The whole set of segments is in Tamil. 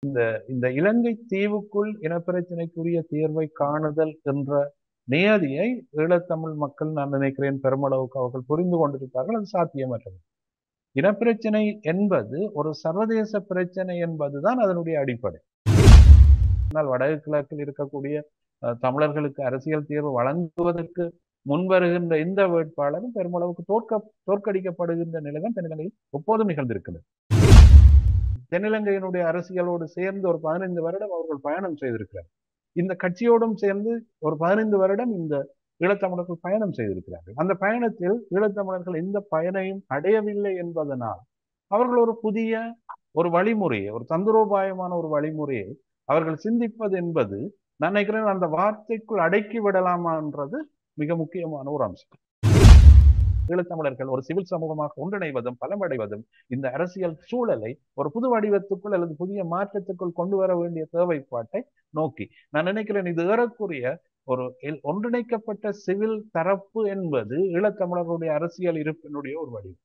இந்த இலங்கை தீவுக்குள் இனப்பிரச்சனைக்குரிய தீர்வை காணுதல் என்ற நியதியை ஈழத்தமிழ் மக்கள் நான் நினைக்கிறேன் பெருமளவுக்கு அவர்கள் புரிந்து கொண்டிருக்கிறார்கள். அது சாத்தியமற்றது. இனப்பிரச்சனை என்பது ஒரு சர்வதேச பிரச்சனை என்பதுதான் அதனுடைய அடிப்படை. ஆனால் வடக்கு கிழக்கில் இருக்கக்கூடிய தமிழர்களுக்கு அரசியல் தீர்வு வழங்குவதற்கு முன்வருகின்ற இந்த வேட்பாளரும் பெருமளவுக்கு தோற்கடிக்கப்படுகின்ற நிலைதான் தென்னிலங்கையில் எப்போதும் நிகழ்ந்திருக்கிறது. தென்னிலங்கையினுடைய அரசியலோடு சேர்ந்து ஒரு 15 வருடம் அவர்கள் பயணம் செய்திருக்கிறார். இந்த கட்சியோடும் சேர்ந்து ஒரு 15 வருடம் இந்த ஈழத்தமிழர்கள் பயணம் செய்திருக்கிறார்கள். அந்த பயணத்தில் ஈழத்தமிழர்கள் எந்த பயனையும் அடையவில்லை என்பதனால் அவர்கள் ஒரு புதிய ஒரு வழிமுறையை, ஒரு தந்திரோபாயமான ஒரு வழிமுறையை அவர்கள் சிந்திப்பது என்பது நான் நினைக்கிறேன் அந்த வார்த்தைக்குள் அடக்கி விடலாமான்றது மிக முக்கியமான ஒரு அம்சம். ஈழத்தமிழர்கள் ஒரு சிவில் சமூகமாக ஒன்றிணைவதும் பலமடைவதும் இந்த அரசியல் சூழலை ஒரு புது வடிவத்துக்குள் அல்லது புதிய மாற்றத்துக்குள் கொண்டு வர வேண்டிய தேவைப்பாட்டை நோக்கி நான் நினைக்கிறேன் இது ஏறக்குரிய ஒரு ஒன்றிணைக்கப்பட்ட சிவில் தரப்பு என்பது ஈழத்தமிழர்களுடைய அரசியல் இருப்பினுடைய ஒரு வடிவம்.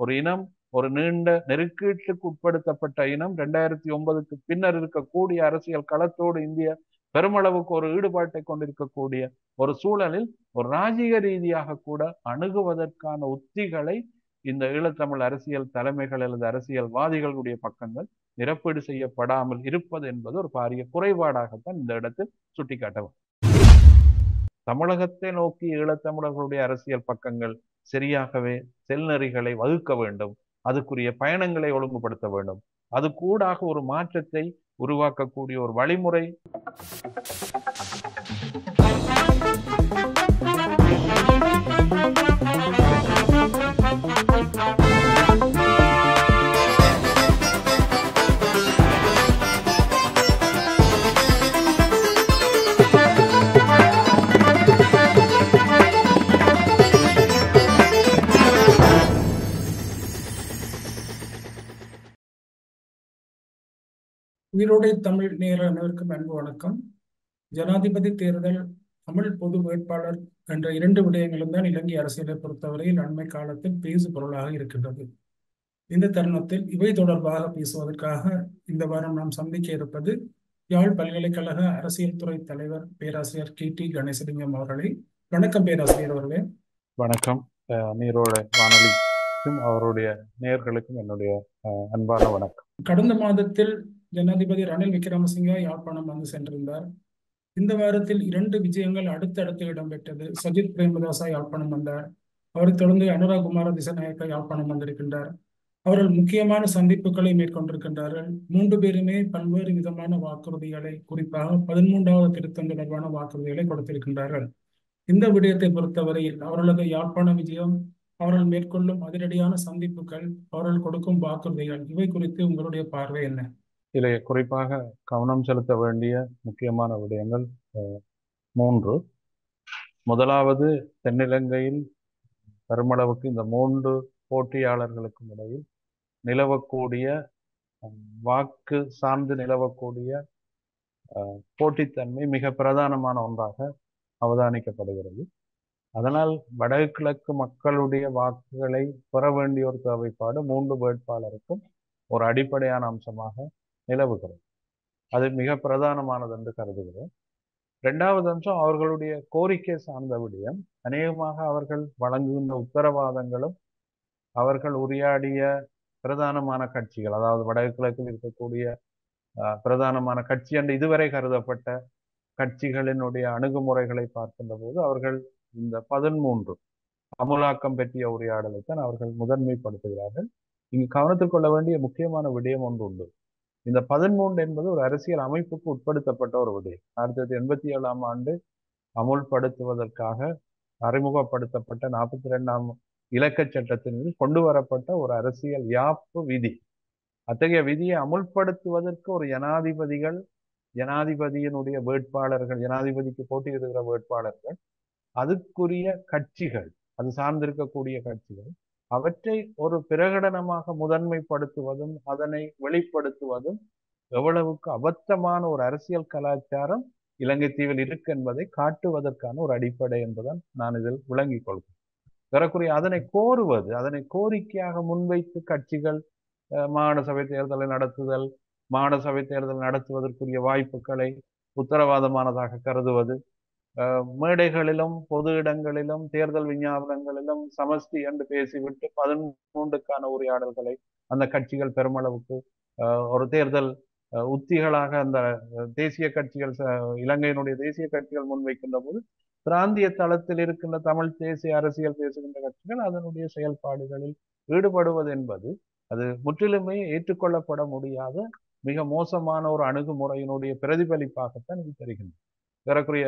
ஒரு இனம் ஒரு நீண்ட நெருக்கீட்டுக்கு உட்படுத்தப்பட்ட இனம் 2009க்கு பின்னர் இருக்கக்கூடிய அரசியல் களத்தோடு இந்திய பெருமளவுக்கு ஒரு ஈடுபாட்டை கொண்டிருக்கக்கூடிய ஒரு சூழலில் ஒரு ராஜீக ரீதியாக கூட அணுகுவதற்கான உத்திகளை இந்த ஈழத்தமிழ் அரசியல் தலைமைகள் அல்லது அரசியல்வாதிகளுடைய பக்கங்கள் நிரப்பீடு செய்யப்படாமல் இருப்பது என்பது ஒரு பாரிய குறைபாடாகத்தான் இந்த இடத்தில் சுட்டிக்காட்டவும். தமிழகத்தை நோக்கி ஈழத்தமிழர்களுடைய அரசியல் பக்கங்கள் சரியாகவே செல்நெறிகளை வகுக்க வேண்டும், அதுக்குரிய பயணங்களை ஒழுங்குபடுத்த வேண்டும், அது கூடாக ஒரு மாற்றத்தை உருவாக்கக்கூடிய ஒரு வழிமுறை உயிரோடை தமிழ் நேயர் அனைவருக்கும் அன்பு வணக்கம். ஜனாதிபதி தேர்தல், தமிழ் பொது வேட்பாளர் என்ற 2 விடயங்களும் தான் இலங்கை அரசியலை பொறுத்தவரையில் அண்மை காலத்தில் பேசு பொருளாக இருக்கின்றது. இந்த தருணத்தில் இவை தொடர்பாக பேசுவதற்காக இந்த வாரம் நாம் சந்திக்க இருப்பது யாழ் பல்கலைக்கழக அரசியல் துறை தலைவர் பேராசிரியர் KT கணேசலிங்கம் அவர்களை. வணக்கம் பேராசிரியர் அவர்களே. வணக்கம். நீரோடை வானொலிக்கும் அவருடைய நேயர்களுக்கும் என்னுடைய அன்பான வணக்கம். கடந்த மாதத்தில் ஜனாதிபதி ரணில் விக்ரமசிங்க யாழ்ப்பாணம் வந்து சென்றிருந்தார். இந்த வாரத்தில் 2 விஜயங்கள் அடுத்தடுத்து இடம்பெற்றது. சஜித் பிரேமதாசா யாழ்ப்பாணம் வந்தார். அவரை தொடர்ந்து அனுராகுமார திசாநாயக்கா யாழ்ப்பாணம் வந்திருக்கின்றார். அவர்கள் முக்கியமான சந்திப்புகளை மேற்கொண்டிருக்கின்றார்கள். 3 பேருமே பல்வேறு விதமான வாக்குறுதிகளை, குறிப்பாக 13வது திருத்தம் தொடர்பான வாக்குறுதிகளை கொடுத்திருக்கின்றார்கள். இந்த விடயத்தை பொறுத்தவரையில் அவர்களது யாழ்ப்பாண விஜயம், அவர்கள் மேற்கொள்ளும் அதிரடியான சந்திப்புகள், அவர்கள் கொடுக்கும் வாக்குறுதிகள், இவை குறித்து உங்களுடைய பார்வை என்ன? இதில் குறிப்பாக கவனம் செலுத்த வேண்டிய முக்கியமான விடயங்கள் 3. முதலாவது, தென்னிலங்கையில் பெருமளவுக்கு இந்த 3 போட்டியாளர்களுக்கும் இடையில் நிலவக்கூடிய வாக்கு சார்ந்து நிலவக்கூடிய போட்டித்தன்மை மிக பிரதானமான ஒன்றாக அவதானிக்கப்படுகிறது. அதனால் வடகிழக்கு மக்களுடைய வாக்குகளை பெற வேண்டிய ஒரு தேவைப்பாடு 3 வேட்பாளருக்கும் ஒரு அடிப்படையான அம்சமாக நிலவுகிறது. அது மிக பிரதானமானது என்று கருதுகிறேன். 2வது அம்சம் அவர்களுடைய கோரிக்கை சார்ந்த விடயம். அநேகமாக அவர்கள் வழங்குகின்ற உத்தரவாதங்களும் அவர்கள் உரையாடிய பிரதானமான கட்சிகள், அதாவது வடகிழக்கில் இருக்கக்கூடிய பிரதானமான கட்சி என்று இதுவரை கருதப்பட்ட கட்சிகளினுடைய அணுகுமுறைகளை பார்க்கின்ற போது அவர்கள் இந்த 13 அமுலாக்கம் பற்றிய உரையாடலைத்தான் அவர்கள் முதன்மைப்படுத்துகிறார்கள். இங்கு கவனத்தில் கொள்ள வேண்டிய முக்கியமான விடயம் ஒன்று உண்டு. இந்த 13 என்பது ஒரு அரசியல் அமைப்புக்கு உட்படுத்தப்பட்ட ஒரு விடயம். 1987ஆம் ஆண்டு அமுல்படுத்துவதற்காக அறிமுகப்படுத்தப்பட்ட 42ஆம் இலக்க சட்டத்தின் மீது கொண்டு வரப்பட்ட ஒரு அரசியல் யாப்பு விதி. அத்தகைய விதியை அமுல்படுத்துவதற்கு ஒரு ஜனாதிபதியினுடைய வேட்பாளர்கள், ஜனாதிபதிக்கு போட்டியிடுகிற வேட்பாளர்கள், அதுக்குரிய கட்சிகள், அது சார்ந்திருக்கக்கூடிய கட்சிகள், அவற்றை ஒரு பிரகடனமாக முதன்மைப்படுத்துவதும் அதனை வெளிப்படுத்துவதும் எவ்வளவுக்கு அபத்தமான ஒரு அரசியல் கலாச்சாரம் இலங்கை தீவில் இருக்கு என்பதை காட்டுவதற்கான ஒரு அடிப்படை என்பதுதான் நான் இதில் விளங்கிக் கொள்கிறேன். ஏறக்குறைய அதனை கோருவது, அதனை கோரிக்கையாக முன்வைத்து கட்சிகள் மாகாண சபை தேர்தலை நடத்துதல், மாகாண சபை தேர்தல் நடத்துவதற்குரிய வாய்ப்புகளை உத்தரவாதமானதாக கருதுவது, மேடைகளிலும் பொது இடங்களிலும் தேர்தல் விஞ்ஞாபனங்களிலும் சமஷ்டி என்று பேசிவிட்டு 13க்கான உரையாடல்களை அந்த கட்சிகள் பெருமளவுக்கு ஒரு தேர்தல் உத்திகளாக அந்த தேசிய கட்சிகள், இலங்கையினுடைய தேசிய கட்சிகள் முன்வைக்கின்ற போது பிராந்திய தளத்தில் இருக்கின்ற தமிழ் தேசிய அரசியல் பேசுகின்ற கட்சிகள் அதனுடைய செயல்பாடுகளில் ஈடுபடுவது என்பது அது முற்றிலுமே ஏற்றுக்கொள்ளப்பட முடியாத மிக மோசமான ஒரு அணுகுமுறையினுடைய பிரதிபலிப்பாகத்தான் இது தெரிகின்றது. ஏறக்குறைய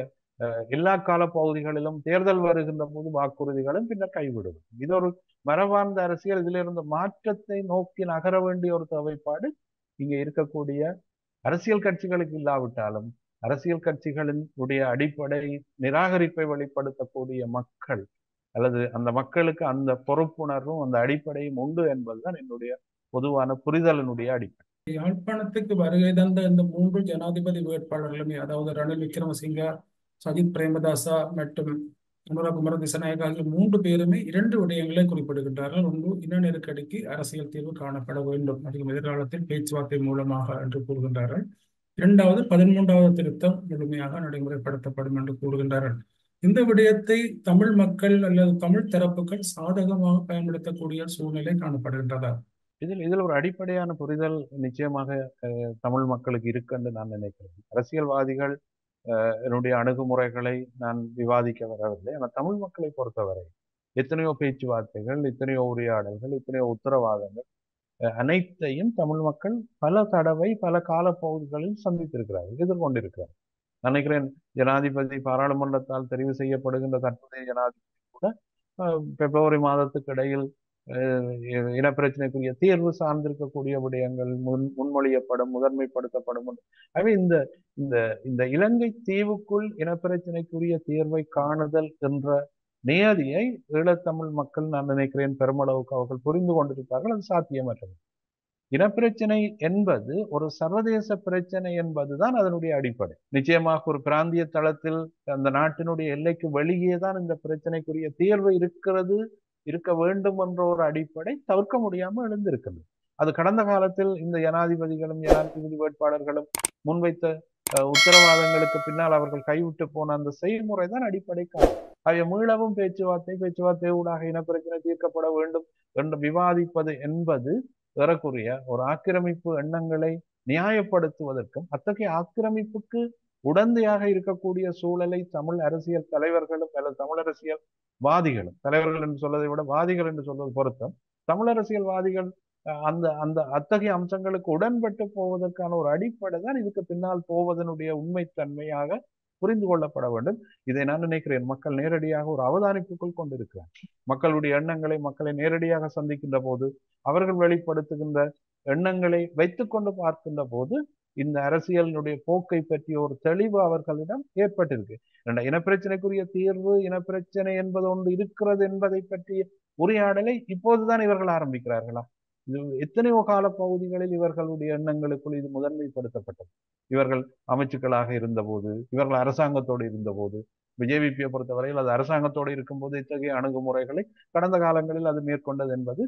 எல்லா கால பகுதிகளிலும் தேர்தல் வருகின்ற போது வாக்குறுதிகளும் பின்னர் கைவிடுவது, இது ஒரு மரபார்ந்த அரசியல். இதிலிருந்து மாற்றத்தை நோக்கி நகர வேண்டிய ஒரு தேவைப்பாடு இங்கே இருக்கக்கூடிய அரசியல் கட்சிகளுக்கு இல்லாவிட்டாலும் அரசியல் கட்சிகளின் உடைய அடிப்படை நிராகரிப்பை வெளிப்படுத்தக்கூடிய மக்கள் அல்லது அந்த மக்களுக்கு அந்த பொறுப்புணர்வும் அந்த அடிப்படையும் உண்டு என்பதுதான் என்னுடைய பொதுவான புரிதலினுடைய அடிப்படை. யாழ்ப்பாணத்துக்கு வருகை தந்த இந்த 3 ஜனாதிபதி வேட்பாளர்களுமே, அதாவது ரணில் விக்ரமசிங்க, சஜித் பிரேமதாசா மற்றும் அனுரகுமார திசாநாயக்க ஆகிய 3 பேருமே 2 விடயங்களை குறிப்பிடுகின்றார்கள். ஒன்று, இன நெருக்கடிக்கு அரசியல் தீர்வு காணப்பட வேண்டும், அதுவும் எதிர்காலத்தில் பேச்சுவார்த்தை மூலமாக என்று கூறுகின்றார்கள். இரண்டாவது, 13வது திருத்தம் முழுமையாக நடைமுறைப்படுத்தப்படும் என்று கூறுகின்றார்கள். இந்த விடயத்தை தமிழ் மக்கள் அல்லது தமிழ் தரப்புகள் சாதகமாக பயன்படுத்தக்கூடிய சூழ்நிலை காணப்படுகின்றதா? இதில் ஒரு அடிப்படையான புரிதல் நிச்சயமாக தமிழ் மக்களுக்கு இருக்குன்னு நான் நினைக்கிறேன். அரசியல்வாதிகள் என்னுடைய அணுகுமுறைகளை நான் விவாதிக்க வரவில்லை. ஆனால் தமிழ் மக்களை பொறுத்தவரை எத்தனையோ பேச்சுவார்த்தைகள், எத்தனையோ உரையாடல்கள், எத்தனையோ உத்தரவாதங்கள் அனைத்தையும் தமிழ் மக்கள் பல தடவை பல காலப்பகுதிகளில் சந்தித்திருக்கிறார்கள், எதிர்கொண்டிருக்கிறார்கள். நினைக்கிறேன் ஜனாதிபதி பாராளுமன்றத்தால் தெரிவு செய்யப்படுகின்ற தற்போதைய ஜனாதிபதி கூட பிப்ரவரி மாதத்துக்கு இடையில் இனப்பிரச்சனைக்குரிய தீர்வு சார்ந்திருக்கக்கூடிய விடயங்கள் முன்மொழியப்படும், முதன்மைப்படுத்தப்படும். ஆகவே இந்த இந்த இந்த இலங்கை தீவுக்குள் இனப்பிரச்சனைக்குரிய தீர்வை காணுதல் என்ற நியதியை ஈழத்தமிழ் மக்கள் நான் நினைக்கிறேன் பெருமளவுக்கு அவர்கள் புரிந்து கொண்டிருப்பார்கள். அது சாத்தியமற்றது. இனப்பிரச்சனை என்பது ஒரு சர்வதேச பிரச்சனை என்பதுதான் அதனுடைய அடிப்படை. நிச்சயமாக ஒரு பிராந்திய தளத்தில் அந்த நாட்டினுடைய எல்லைக்கு வெளியே தான் இந்த பிரச்சனைக்குரிய தீர்வு இருக்க வேண்டும் என்ற ஒரு அடிப்படை தவிர்க்க முடியாமல் எழுந்திருக்கிறது. அது கடந்த காலத்தில் இந்த ஜனாதிபதிகளும் ஜனாதிபதி வேட்பாளர்களும் முன்வைத்த உத்தரவாதங்களுக்கு பின்னால் அவர்கள் கைவிட்டு போன அந்த செய்முறை தான் அடிப்படை காரணம். அவை மீளவும் பேச்சுவார்த்தை ஊடாக இனப்பிரச்சனை தீர்க்கப்பட வேண்டும் என்று விவாதிப்பது என்பது ஏறக்குறைய ஒரு ஆக்கிரமிப்பு எண்ணங்களை நியாயப்படுத்துவதற்கும் அத்தகைய ஆக்கிரமிப்புக்கு உடந்தையாக இருக்கக்கூடிய சூழலை தமிழ் அரசியல் தலைவர்களும் அல்லது தமிழ் அரசியல் வாதிகளும், தலைவர்கள் என்று சொல்வதை விட வாதிகள் என்று சொல்வது பொருத்தம், தமிழ் அரசியல்வாதிகள் அந்த அந்த அத்தகைய அம்சங்களுக்கு உடன்பட்டு போவதற்கான ஒரு அடிப்படை தான் இதுக்கு பின்னால் போவதனுடைய உண்மைத்தன்மையாக புரிந்து கொள்ளப்பட வேண்டும். இதை நான் நினைக்கிறேன் மக்கள் நேரடியாக ஒரு அவதானிப்புக்குள் கொண்டிருக்கிறார். மக்களுடைய எண்ணங்களை மக்களை நேரடியாக சந்திக்கின்ற போது அவர்கள் வெளிப்படுத்துகின்ற எண்ணங்களை வைத்துக்கொண்டு பார்க்கின்ற போது இந்த அரசியலினுடைய போக்கை பற்றிய ஒரு தெளிவு அவர்களிடம் ஏற்பட்டிருக்கு. இனப்பிரச்சனைக்குரிய தீர்வு, இனப்பிரச்சனை என்பது ஒன்று இருக்கிறது என்பதை பற்றிய உரையாடலை இப்போதுதான் இவர்கள் ஆரம்பிக்கிறார்களா? இது எத்தனையோ கால பகுதிகளில் இவர்களுடைய எண்ணங்களுக்குள் இது முதன்மைப்படுத்தப்பட்டது. இவர்கள் அமைச்சுக்களாக இருந்தபோது, இவர்கள் அரசாங்கத்தோடு இருந்தபோது, ஜேவிபியை பொறுத்தவரையில் அது அரசாங்கத்தோடு இருக்கும்போது இத்தகைய அணுகுமுறைகளை கடந்த காலங்களில் அது மேற்கொண்டது என்பது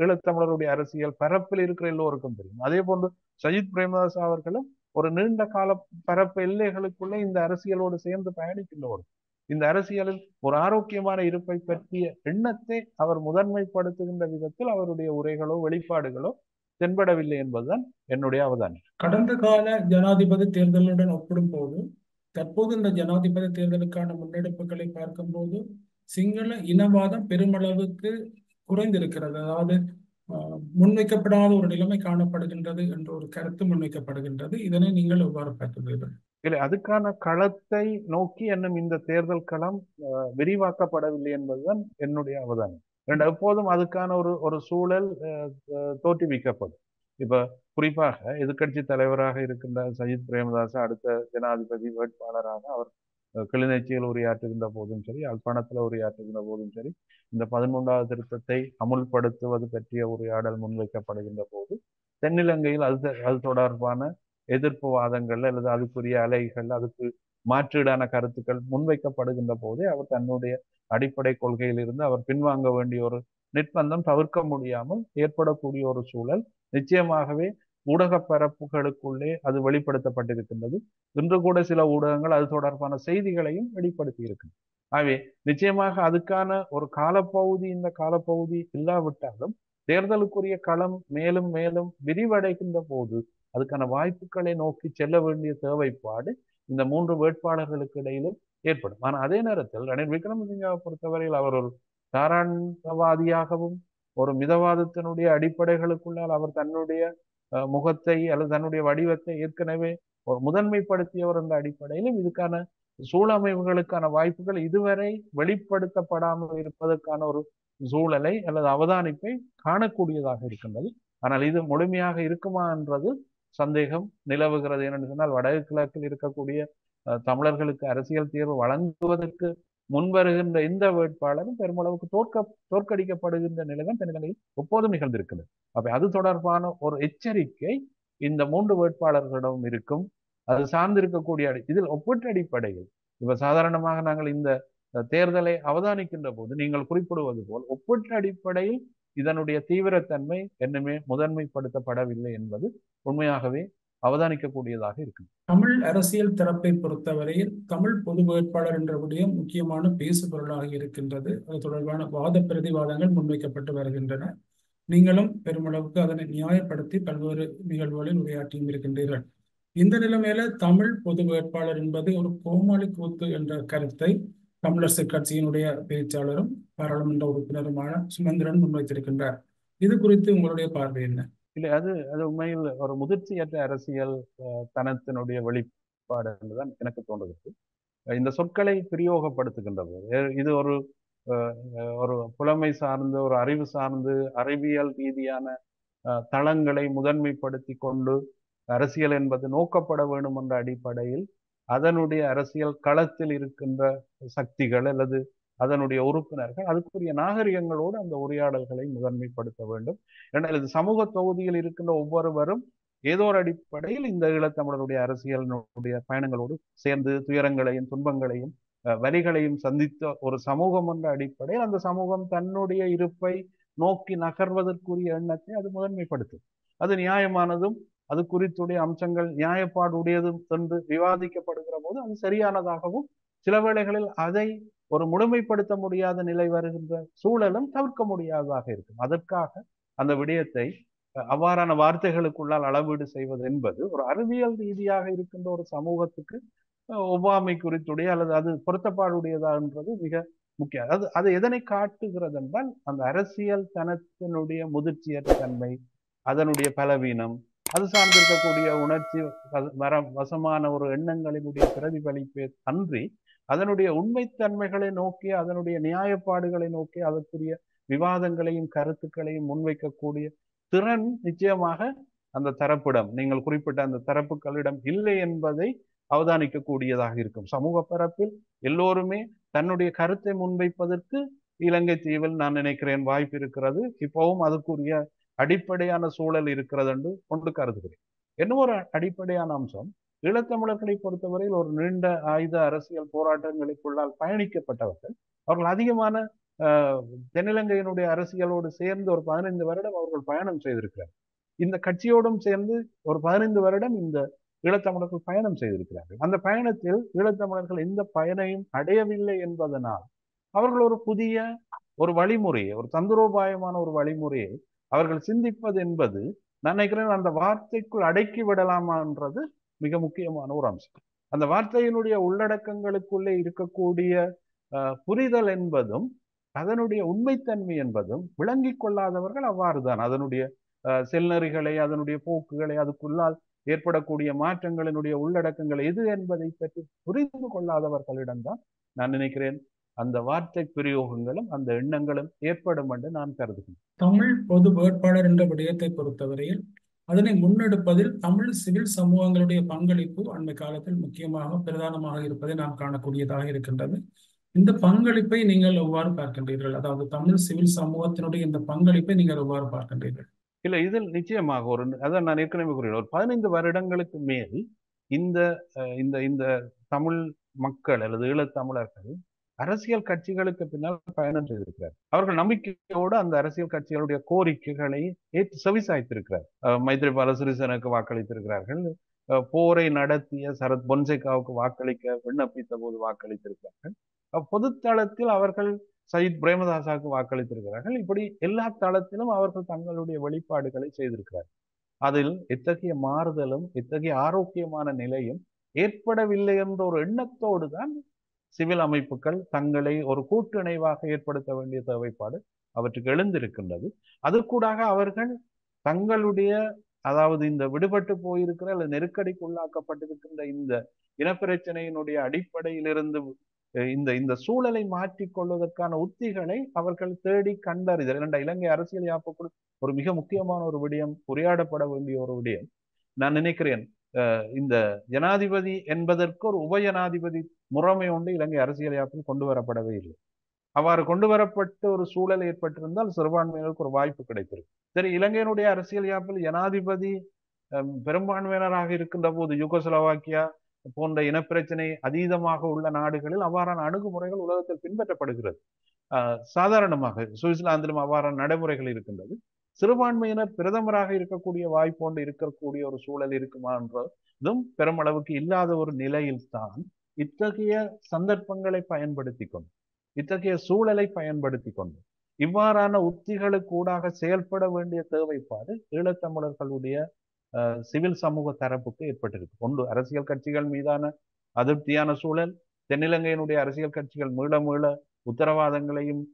ஈழத்தமிழருடைய அரசியல் பரப்பில் இருக்கிற எல்லோருக்கும் தெரியும். அதே போன்று சஜித் பிரேமதாஸ் அவர்களும் ஒரு நீண்ட கால பரப்பு எல்லைகளுக்குள்ளே இந்த அரசியலோடு சேர்ந்து பயணிக்கின்றவர். இந்த அரசியலில் ஒரு ஆரோக்கியமான இருப்பை பற்றிய எண்ணத்தை அவர் முதன்மைப்படுத்துகின்ற விதத்தில் அவருடைய உரைகளோ வெளிப்பாடுகளோ தென்படவில்லை என்பதுதான் என்னுடைய அவதானம். கடந்த கால ஜனாதிபதி தேர்தலுடன் ஒப்பிடும் போது தற்போது இந்த ஜனாதிபதி தேர்தலுக்கான முன்னெடுப்புகளை பார்க்கும்போது சிங்கள இனவாதம் பெருமளவுக்கு குறைந்திருக்கிறது. அதாவது முன்வைக்கப்படாத ஒரு நிலைமை காணப்படுகின்றது என்ற ஒரு கருத்து முன்வைக்கப்படுகின்றது. இதனை நீங்கள் எவ்வாறு பார்க்கிறீர்கள்? இல்லை, அதுக்கான களத்தை நோக்கி இன்னும் இந்த தேர்தல் களம் விரிவாக்கப்படவில்லை என்பதுதான் என்னுடைய அவதானம். எப்போதும் அதுக்கான ஒரு சூழல் தோற்றுவிக்கப்படும். இப்ப குறிப்பாக எதிர்கட்சி தலைவராக இருக்கின்ற சஜித் பிரேமதாச அடுத்த ஜனாதிபதி வேட்பாளராக அவர் கிளிநொச்சியில் உரையாற்றுகின்ற போதும் சரி, யாழ்ப்பாணத்தில் உரையாற்றுகின்ற போதும் சரி, இந்த 13வது திருத்தத்தை அமுல்படுத்துவது பற்றிய உரையாடல் முன்வைக்கப்படுகின்ற போது தென்னிலங்கையில் அது தொடர்பான எதிர்ப்பு வாதங்கள் அல்லது அதுக்குரிய அலைகள், அதுக்கு மாற்றீடான கருத்துக்கள் முன்வைக்கப்படுகின்ற போதே அவர் தன்னுடைய அடிப்படை கொள்கையில் இருந்து அவர் பின்வாங்க வேண்டிய ஒரு நிர்பந்தம் தவிர்க்க முடியாமல் ஏற்படக்கூடிய ஒரு சூழல் நிச்சயமாகவே ஊடக பரப்புகளுக்குள்ளே அது வெளிப்படுத்தப்பட்டிருக்கின்றது. இன்று கூட சில ஊடகங்கள் அது தொடர்பான செய்திகளையும் வெளிப்படுத்தி இருக்கு. ஆகவே நிச்சயமாக அதுக்கான ஒரு காலப்பகுதி, இந்த காலப்பகுதி இல்லாவிட்டாலும் தேர்தலுக்குரிய களம் மேலும் மேலும் விரிவடைகின்ற போது அதுக்கான வாய்ப்புகளை நோக்கி செல்ல வேண்டிய தேவைப்பாடு இந்த மூன்று வேட்பாளர்களுக்கு இடையிலும் ஏற்படும். ஆனால் அதே நேரத்தில் ரணில் விக்ரமசிங்காவை பொறுத்தவரையில் அவர் ஒரு தாராளவாதியாகவும் ஒரு மிதவாதத்தினுடைய அடிப்படைகளுக்குள்ளால் அவர் தன்னுடைய முகத்தை அல்லது தன்னுடைய வடிவத்தை ஏற்கனவே ஒரு முதன்மைப்படுத்தியவர் என்ற அடிப்படையிலும் இதுக்கான சூழமைவுகளுக்கான வாய்ப்புகள் இதுவரை வெளிப்படுத்தப்படாமல் இருப்பதற்கான ஒரு சூழலை அல்லது அவதானிப்பை காணக்கூடியதாக இருக்கின்றது. ஆனால் இது முழுமையாக இருக்குமா என்றது சந்தேகம் நிலவுகிறது. ஏனென்று சொன்னால் வடகிழக்கில் இருக்கக்கூடிய தமிழர்களுக்கு அரசியல் தீர்வு வழங்குவதற்கு முன்வருகின்ற இந்த வேட்பாளரும் பெருமளவுக்கு தோற்கடிக்கப்படுகின்ற நிலைதான் தென்னிலங்கையில் எப்போதும் நிகழ்ந்திருக்கிறது. அப்ப அது தொடர்பான ஒரு எச்சரிக்கை இந்த மூன்று வேட்பாளர்களிடம் இருக்கும். அது சார்ந்திருக்கக்கூடிய இதில் ஒப்பீட்டு அடிப்படையில் இப்ப சாதாரணமாக நாங்கள் இந்த தேர்தலை அவதானிக்கின்ற போது நீங்கள் குறிப்பிடுவது போல் ஒப்பீட்டு அடிப்படையில் இதனுடைய தீவிரத்தன்மை என்னமே முதன்மைப்படுத்தப்படவில்லை என்பது உண்மையாகவே அவதானிக்கக்கூடியதாக இருக்கு. தமிழ் அரசியல் தரப்பை பொறுத்தவரையில் தமிழ் பொது வேட்பாளர் என்ற விடயம் முக்கியமான பேசு பொருளாக இருக்கின்றது. அது தொடர்பான வாத பிரதிவாதங்கள் முன்வைக்கப்பட்டு வருகின்றன. நீங்களும் பெருமளவுக்கு அதனை நியாயப்படுத்தி பல்வேறு நிகழ்வுகளில் உரையாற்றியும் இருக்கின்றீர்கள். இந்த நிலைமையில தமிழ் பொது வேட்பாளர் என்பது ஒரு கோமாளி கூத்து என்ற கருத்தை தமிழரசு கட்சியினுடைய பேச்சாளரும் பாராளுமன்ற உறுப்பினருமான சுமந்திரன் முன்வைத்திருக்கின்றார். இது குறித்து உங்களுடைய பார்வை என்ன? இல்லை, அது உண்மையில் ஒரு முதிர்ச்சியற்ற அரசியல் தனத்தினுடைய வெளிப்பாடு என்றுதான் எனக்கு தோன்றுகிறது. இந்த சொற்களை பிரயோகப்படுத்துகின்ற போது இது ஒரு புலமை சார்ந்து, ஒரு அறிவு சார்ந்து, அறிவியல் ரீதியான தளங்களை முதன்மைப்படுத்தி கொண்டு அரசியல் என்பது நோக்கப்பட வேண்டும் என்ற அடிப்படையில் அதனுடைய அரசியல் களத்தில் இருக்கின்ற சக்திகள் அல்லது அதனுடைய உறுப்பினர்கள் அதுக்குரிய நாகரிகங்களோடு அந்த உரையாடல்களை முதன்மைப்படுத்த வேண்டும். ஏன்னா இது சமூக தொகுதியில் இருக்கின்ற ஒவ்வொருவரும் ஏதோ ஒரு அடிப்படையில் இந்த ஈழத்தமிழருடைய அரசியலினுடைய பயணங்களோடு சேர்ந்து துயரங்களையும் துன்பங்களையும் வரிகளையும் சந்தித்த ஒரு சமூகம் என்ற அடிப்படையில் அந்த சமூகம் தன்னுடைய இருப்பை நோக்கி நகர்வதற்குரிய எண்ணத்தை அது முதன்மைப்படுத்தும். அது நியாயமானதும் அது குறித்துடைய அம்சங்கள் நியாயப்பாடுடையதும் என்று விவாதிக்கப்படுகிற போது அது சரியானதாகவும் சில வேளைகளில் அதை ஒரு முழுமைப்படுத்த முடியாத நிலை வருகின்ற சூழலும் தவிர்க்க முடியாததாக இருக்கும். அதற்காக அந்த விடயத்தை அவ்வாறான வார்த்தைகளுக்குள்ளால் அளவீடு செய்வது என்பது ஒரு அறிவியல் ரீதியாக இருக்கின்ற ஒரு சமூகத்துக்கு ஒவ்வாமை குறித்துடைய அல்லது அது பொருத்தப்பாடுடையதான்றது மிக முக்கியம். அது எதனை காட்டுகிறது என்றால் அந்த அரசியல் தனத்தினுடைய முதிர்ச்சியற்ற தன்மை, அதனுடைய பலவீனம், அது சார்ந்திருக்கக்கூடிய உணர்ச்சி வசமான ஒரு எண்ணங்களினுடைய பிரதிபலிப்பே அன்றி அதனுடைய உண்மைத்தன்மைகளை நோக்கி அதனுடைய நியாயப்பாடுகளை நோக்கி அதற்குரிய விவாதங்களையும் கருத்துக்களையும் முன்வைக்கக்கூடிய திறன் நிச்சயமாக அந்த தரப்பிடம், நீங்கள் குறிப்பிட்ட அந்த தரப்புகளிடம் இல்லை என்பதை அவதானிக்கக்கூடியதாக இருக்கும். சமூக பரப்பில் எல்லோருமே தன்னுடைய கருத்தை முன்வைப்பதற்கு இலங்கை தீவில் நான் நினைக்கிறேன் வாய்ப்பு இருக்கிறது. இப்பவும் அதுக்குரிய அடிப்படையான சூழல் இருக்கிறது என்று கொண்டு கருதுகிறேன். இன்னும் ஒரு அடிப்படையான அம்சம், ஈழத்தமிழர்களை பொறுத்தவரையில் ஒரு நீண்ட ஆயுத அரசியல் போராட்டங்களுக்குள்ளால் பயணிக்கப்பட்டவர்கள். அவர்கள் அதிகமான தென்னிலங்கையினுடைய அரசியலோடு சேர்ந்து ஒரு 15 வருடம் அவர்கள் பயணம் செய்திருக்கிறார். இந்த கட்சியோடும் சேர்ந்து ஒரு 15 வருடம் இந்த ஈழத்தமிழர்கள் பயணம் செய்திருக்கிறார்கள். அந்த பயணத்தில் ஈழத்தமிழர்கள் எந்த பயனையும் அடையவில்லை என்பதனால் அவர்கள் ஒரு புதிய ஒரு வழிமுறையை, ஒரு தந்திரோபாயமான ஒரு வழிமுறையை அவர்கள் சிந்திப்பது என்பது நான் நினைக்கிறேன் அந்த வார்த்தைக்குள் அடக்கி விடலாமான்றது மிக முக்கியமான ஒரு அம்சம். அந்த வார்த்தையினுடைய உள்ளடக்கங்களுக்குள்ளே இருக்கக்கூடிய புரிதல் என்பதும் அதனுடைய உண்மைத்தன்மை என்பதும் விளங்கி கொள்ளாதவர்கள் அவ்வாறுதான் அதனுடைய செல்நெறிகளை, அதனுடைய போக்குகளை, அதுக்குள்ளால் ஏற்படக்கூடிய மாற்றங்களினுடைய உள்ளடக்கங்கள் எது என்பதை பற்றி புரிந்து கொள்ளாதவர்களிடம்தான் நான் நினைக்கிறேன் அந்த வார்த்தை பிரயோகங்களும் அந்த எண்ணங்களும் ஏற்படும் என்று நான் கருதுகிறேன். தமிழ் பொது வேட்பாளர் என்ற விடயத்தை பொறுத்தவரையில் அதனை முன்னெடுப்பதில் தமிழ் சிவில் சமூகங்களுடைய பங்களிப்பு அண்மை காலத்தில் முக்கியமாக பிரதானமாக இருப்பதை நாம் காணக்கூடியதாக இருக்கின்றது. இந்த பங்களிப்பை நீங்கள் எவ்வாறு பார்க்கின்றீர்கள்? அதாவது தமிழ் சிவில் சமூகத்தினுடைய இந்த பங்களிப்பை நீங்கள் எவ்வாறு பார்க்கின்றீர்கள்? இல்ல, இதில் நிச்சயமாக அதான் நான் ஏற்கனவே கூறினேன், ஒரு 15 வருடங்களுக்கு மேல் இந்த இந்த இந்த தமிழ் மக்கள் அல்லது ஈழத்தமிழர்கள் அரசியல் கட்சிகளுக்கு பின்னால் பயணம் செய்திருக்கிறார். அவர்கள் நம்பிக்கையோடு அந்த அரசியல் கட்சிகளுடைய கோரிக்கைகளை ஏற்று செவிசாய்த்திருக்கிறார். மைத்ரிபால சிறிசேனக்கு வாக்களித்திருக்கிறார்கள். போரை நடத்திய சரத் பொன்சேகாவுக்கு வாக்களிக்க விண்ணப்பித்த போது வாக்களித்திருக்கிறார்கள். பொதுத்தளத்தில் அவர்கள் சயித் பிரேமதாசாவுக்கு வாக்களித்திருக்கிறார்கள். இப்படி எல்லா தளத்திலும் அவர்கள் தங்களுடைய வெளிப்பாடுகளை செய்திருக்கிறார்கள். அதில் எத்தகைய மாறுதலும் எத்தகைய ஆரோக்கியமான நிலையும் ஏற்படவில்லை என்ற ஒரு எண்ணத்தோடு தான் சிவில் அமைப்புகள் தங்களை ஒரு கூட்டிணைவாக ஏற்படுத்த வேண்டிய தேவைப்பாடு அவற்றுக்கு எழுந்திருக்கின்றது. அதற்கூடாக அவர்கள் தங்களுடைய, அதாவது இந்த விடுபட்டு போயிருக்கிற அல்லது நெருக்கடிக்கு உள்ளாக்கப்பட்டிருக்கின்ற இந்த இனப்பிரச்சனையினுடைய அடிப்படையிலிருந்து இந்த இந்த சூழலை மாற்றிக்கொள்வதற்கான உத்திகளை அவர்கள் தேடி கண்டறிதல். இலங்கை அரசியல் யாப்புக்குள் ஒரு மிக முக்கியமான ஒரு விடயம், உரையாடப்பட வேண்டிய ஒரு விடயம். நான் நினைக்கிறேன் இந்த ஜனாதிபதி என்பதற்கு ஒரு உப ஜனாதிபதி முறைமை ஒன்று இலங்கை அரசியல் யாப்பில் கொண்டு வரப்படவே இல்லை. அவ்வாறு கொண்டு வரப்பட்ட ஒரு சூழல் ஏற்பட்டிருந்தால் சிறுபான்மையினருக்கு ஒரு வாய்ப்பு கிடைத்திருக்கு. சரி, இலங்கையினுடைய அரசியல் யாப்பில் ஜனாதிபதி பெரும்பான்மையினராக இருக்கின்ற போது யூகோஸ்லோவாக்கியா போன்ற இனப்பிரச்சனை அதீதமாக உள்ள நாடுகளில் அவ்வாறான அணுகுமுறைகள் உலகத்தில் பின்பற்றப்படுகிறது. சாதாரணமாக சுவிட்சர்லாந்திலும் அவ்வாறான நடைமுறைகள் இருக்கின்றது. சிறுபான்மையினர் பிரதமராக இருக்கக்கூடிய வாய்ப்போன்று இருக்கக்கூடிய ஒரு சூழல் இருக்குமா என்றதும் பெருமளவுக்கு இல்லாத ஒரு நிலையில்தான் இத்தகைய சந்தர்ப்பங்களை பயன்படுத்தி கொண்டு, இத்தகைய சூழலை பயன்படுத்தி கொண்டு இவ்வாறான உத்திகளுக்கு ஊடாக செயல்பட வேண்டிய தேவைப்பாடு ஈழத்தமிழர்களுடைய சிவில் சமூக தரப்புக்கு ஏற்பட்டிருக்கு. ஒன்று, அரசியல் கட்சிகள் மீதான அதிருப்தியான சூழல். தென்னிலங்கையினுடைய அரசியல் கட்சிகள் மீள உத்தரவாதங்களையும்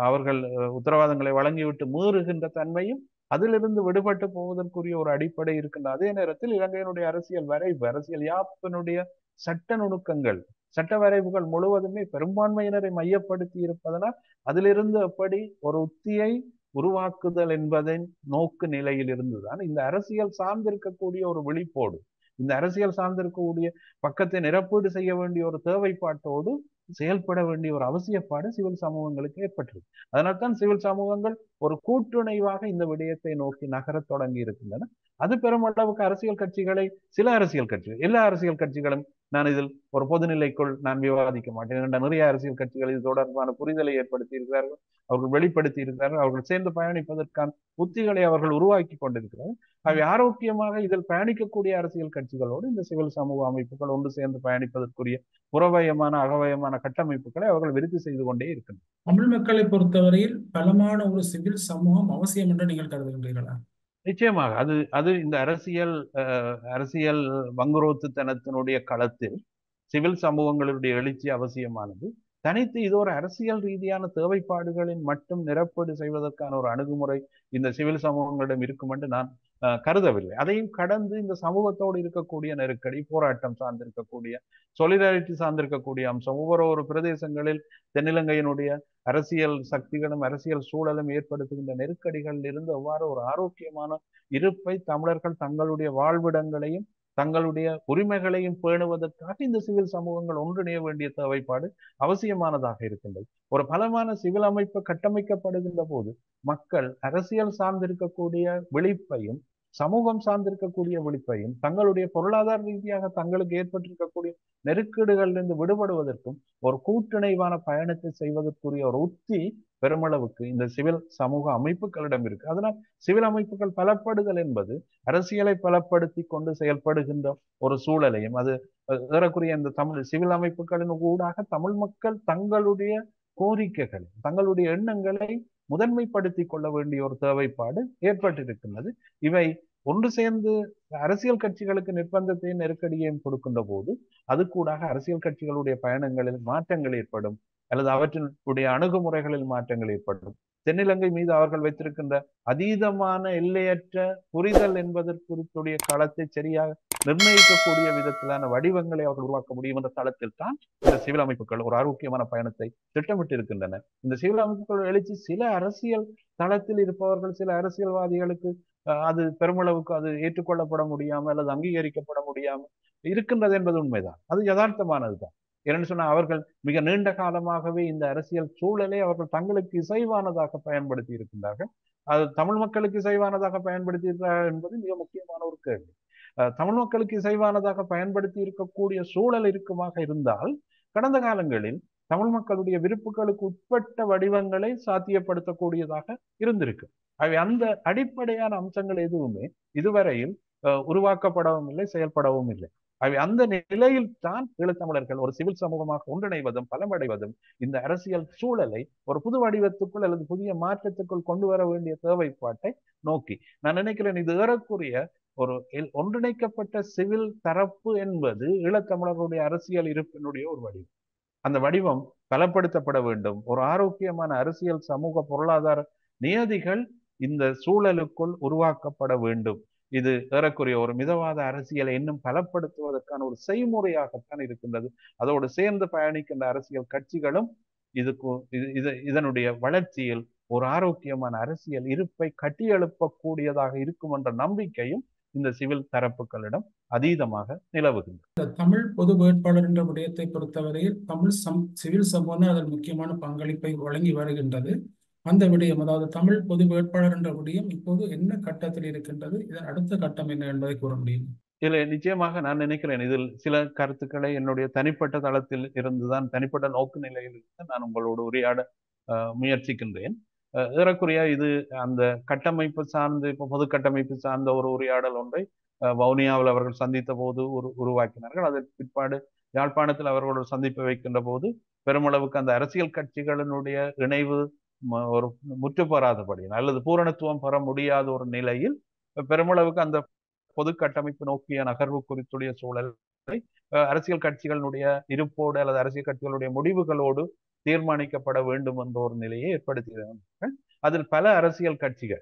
அவர்கள் உத்தரவாதங்களை வழங்கிவிட்டு மீறுகின்ற தன்மையும் அதிலிருந்து விடுபட்டு போவதற்குரிய ஒரு அடிப்படை இருக்கின்ற அதே நேரத்தில் இலங்கையினுடைய அரசியல் வரைவு, அரசியல் யாப்பினுடைய சட்ட நுணுக்கங்கள், சட்ட வரைவுகள் முழுவதுமே பெரும்பான்மையினரை மையப்படுத்தி இருப்பதனால் அதிலிருந்து எப்படி ஒரு உத்தியை உருவாக்குதல் என்பதன் நோக்கு நிலையில் இருந்துதான் இந்த அரசியல் சார்ந்திருக்கக்கூடிய ஒரு விழிப்போடு, இந்த அரசியல் சார்ந்திருக்கக்கூடிய பக்கத்தை நிரப்பீடு செய்ய வேண்டிய ஒரு தேவைப்பாட்டோடு செயல்பட வேண்டிய ஒரு அவசியப்பாடு சிவில் சமூகங்களுக்கு ஏற்பட்டிருக்கு. அதனால்தான் சிவில் சமூகங்கள் ஒரு கூட்டுணைவாக இந்த விடயத்தை நோக்கி நகரத் தொடங்கி இருக்கின்றன. அது பெருமளவுக்கு அரசியல் கட்சிகளை, சில அரசியல் கட்சிகள், எல்லா அரசியல் கட்சிகளும் நான் இதில் ஒரு பொதுநிலைக்குள் நான் விவாதிக்க மாட்டேன். நிறைய அரசியல் கட்சிகள் இது தொடர்பான புரிதலை ஏற்படுத்தி இருக்கிறார்கள், அவர்கள் வெளிப்படுத்தி இருக்கிறார்கள், அவர்கள் சேர்ந்து பயணிப்பதற்கான உத்திகளை அவர்கள் உருவாக்கி கொண்டிருக்கிறார்கள். அவை ஆரோக்கியமாக இதில் பயணிக்கக்கூடிய அரசியல் கட்சிகளோடு இந்த சிவில் சமூக அமைப்புகள் ஒன்று சேர்ந்து பயணிப்பதற்குரிய புறவயமான அகவயமான கட்டமைப்புகளை அவர்கள் விருத்தி செய்து கொண்டே இருக்கின்றனர். தமிழ் மக்களை பொறுத்தவரையில் பலமான ஒரு சிவில் சமூகம் அவசியம் என்று நீங்கள் கருதுகின்றீர்களா? நிச்சயமாக அது இந்த அரசியல் வங்குரோத்துத்தனத்தினுடைய களத்தில் சிவில் சமூகங்களுடைய எழுச்சி அவசியமானது. தனித்து இது ஒரு அரசியல் ரீதியான தேவைப்பாடுகளின் மட்டும் நிரப்பீடு செய்வதற்கான ஒரு அணுகுமுறை இந்த சிவில் சமூகங்களிடம் இருக்கும் என்று நான் கருதவில்லை. அதையும் கடந்து இந்த சமூகத்தோடு இருக்கக்கூடிய நெருக்கடி, போராட்டம் சார்ந்திருக்கக்கூடிய, சொலிடாரிட்டி சார்ந்திருக்கக்கூடிய அம்சம், ஒவ்வொரு பிரதேசங்களில் தென்னிலங்கையினுடைய அரசியல் சக்திகளும் அரசியல் சூழலும் ஏற்படுத்துகின்ற நெருக்கடிகளில் இருந்து எவ்வாறு ஒரு ஆரோக்கியமான இருப்பை தமிழர்கள் தங்களுடைய வாழ்விடங்களையும் தங்களுடைய உரிமைகளையும் பேணுவதற்காக இந்த சிவில் சமூகங்கள் ஒன்றிணைய வேண்டிய தேவைப்பாடு அவசியமானதாக இருக்கின்றது. ஒரு பலமான சிவில் அமைப்பு கட்டமைக்கப்படுகின்ற போது மக்கள் அரசியல் சார்ந்திருக்கக்கூடிய விழிப்பையும் சமூகம் சார்ந்திருக்கக்கூடிய விழிப்பையும் தங்களுடைய பொருளாதார ரீதியாக தங்களுக்கு ஏற்பட்டிருக்கக்கூடிய நெருக்கடிகளிலிருந்து விடுபடுவதற்கும் ஒரு கூட்டிணைவான பயணத்தை செய்வதற்குரிய ஒரு உத்தி பெருமளவுக்கு இந்த சிவில் சமூக அமைப்புகளிடம் இருக்கு. அதனால் சிவில் அமைப்புகள் பலப்படுதல் என்பது அரசியலை பலப்படுத்தி கொண்டு செயல்படுகின்ற ஒரு சூழலையும், அது ஏறக்குரிய இந்த தமிழ் சிவில் அமைப்புகளின் ஊடாக தமிழ் மக்கள் தங்களுடைய கோரிக்கைகளை, தங்களுடைய எண்ணங்களை முதன்மைப்படுத்தி கொள்ள வேண்டிய ஒரு தேவைப்பாடு ஏற்பட்டிருக்கின்றது. இவை ஒன்று சேர்ந்து அரசியல் கட்சிகளுக்கு நிர்பந்தத்தையும் நெருக்கடியையும் கொடுக்கின்ற போது அது கூடாக அரசியல் கட்சிகளுடைய பயணங்களில் மாற்றங்கள் ஏற்படும், அல்லது அவற்றினுடைய அணுகுமுறைகளில் மாற்றங்கள் ஏற்படும். தென்னிலங்கை மீது அவர்கள் வைத்திருக்கின்ற அதீதமான எல்லையற்ற புரிதல் என்பதற்குரிய களத்தை சரியாக நிர்ணயிக்கக்கூடிய விதத்திலான வடிவங்களை அவர்கள் உருவாக்க முடியும் என்ற தளத்தில் தான் இந்த சிவில் அமைப்புகள் ஒரு ஆரோக்கியமான பயணத்தை திட்டமிட்டு இருக்கின்றன. இந்த சிவில் அமைப்புகள் எழுச்சி சில அரசியல் தளத்தில் இருப்பவர்கள், சில அரசியல்வாதிகளுக்கு அது பெருமளவுக்கு அது ஏற்றுக்கொள்ளப்பட முடியாமல் அல்லது அங்கீகரிக்கப்பட முடியாமல் இருக்கின்றது என்பது உண்மைதான். அது யதார்த்தமானதுதான். ஏன்னு சொன்னா அவர்கள் மிக நீண்ட காலமாகவே இந்த அரசியல் சூழலை அவர்கள் தங்களுக்கு இசைவானதாக பயன்படுத்தி இருக்கின்றார்கள். அது தமிழ் மக்களுக்கு இசைவானதாக பயன்படுத்தி இருக்கிறார்கள் என்பது மிக முக்கியமான ஒரு கேள்வி. தமிழ் மக்களுக்கு இசைவானதாக பயன்படுத்தி இருக்கக்கூடிய சூழல் இருக்குமாக இருந்தால் கடந்த காலங்களில் தமிழ் மக்களுடைய விருப்புகளுக்கு உட்பட்ட வடிவங்களை சாத்தியப்படுத்தக்கூடியதாக இருந்திருக்கு. அவை அந்த அடிப்படையான அம்சங்கள் எதுவுமே இதுவரையில் உருவாக்கப்படவும் இல்லை, செயல்படவும் இல்லை. அவை அந்த நிலையில் தான் ஈழத்தமிழர்கள் ஒரு சிவில் சமூகமாக ஒன்றிணைவதும் பலமடைவதும் இந்த அரசியல் சூழலை ஒரு புது வடிவத்துக்குள் அல்லது புதிய மாற்றத்துக்குள் கொண்டு வர வேண்டிய தேவைப்பாட்டை நோக்கி நான் நினைக்கிறேன். இது ஏறக்குரிய ஒரு ஒன்றிணைக்கப்பட்ட சிவில் தரப்பு என்பது ஈழத்தமிழர்களுடைய அரசியல் இருப்பினுடைய ஒரு வடிவம். அந்த வடிவம் பலப்படுத்தப்பட வேண்டும். ஒரு ஆரோக்கியமான அரசியல் சமூக பொருளாதார நியதிகள் இந்த சூழலுக்குள் உருவாக்கப்பட வேண்டும். இது ஏறக்குறைய ஒரு மிதவாத அரசியலை இன்னும் பலப்படுத்துவதற்கான ஒரு செய்முறையாகத்தான் இருக்கின்றது. அதோடு சேர்ந்து பயணிக்கின்ற அரசியல் கட்சிகளும் இதனுடைய வளர்ச்சியில் ஒரு ஆரோக்கியமான அரசியல் இருப்பை கட்டியெழுப்பக்கூடியதாக இருக்கும் என்ற நம்பிக்கையும் இந்த சிவில் தரப்புகளிடம் அதீதமாக நிலவுகின்றது. தமிழ் பொது வேட்பாளர் என்ற விடயத்தை பொறுத்தவரையில் தமிழ் சிவில் சமூகம் அதன் முக்கியமான பங்களிப்பை வழங்கி வருகின்றது. அந்த விடயம், அதாவது தமிழ் பொது வேட்பாளர் என்ற விடயம் இப்போது என்ன கட்டத்தில் இருக்கின்றது, இதன் அடுத்த கட்டம் என்ன என்பதை கூற முடியும்? இதுல நிச்சயமாக நான் நினைக்கிறேன், இதில் சில கருத்துக்களை என்னுடைய தனிப்பட்ட தளத்தில் இருந்துதான், தனிப்பட்ட நோக்கு நிலையில் இருந்து நான் உங்களோடு உரையாட முயற்சிக்கின்றேன். ஏறக்குறைய இது அந்த கட்டமைப்பு சார்ந்து, இப்போ பொது கட்டமைப்பு சார்ந்த ஒரு உரையாடல் ஒன்றை வவுனியாவில் அவர்கள் சந்தித்த போது உருவாக்கினார்கள். அதற்கு பிற்பாடு யாழ்ப்பாணத்தில் அவர்களோடு சந்திப்பு வைக்கின்ற போது பெருமளவுக்கு அந்த அரசியல் கட்சிகளினுடைய இணைவு ஒரு முற்றுப்பெறாதபடி அல்லது பூரணத்துவம் பெற முடியாத ஒரு நிலையில் பெருமளவுக்கு அந்த பொது கட்டமைப்பு நோக்கிய நகர்வு குறித்துடைய சூழலை அரசியல் கட்சிகளுடைய இருப்போடு அல்லது அரசியல் கட்சிகளுடைய முடிவுகளோடு தீர்மானிக்கப்பட வேண்டும் என்ற ஒரு நிலையை ஏற்படுத்தியிருக்கிறார்கள். அதில் பல அரசியல் கட்சிகள்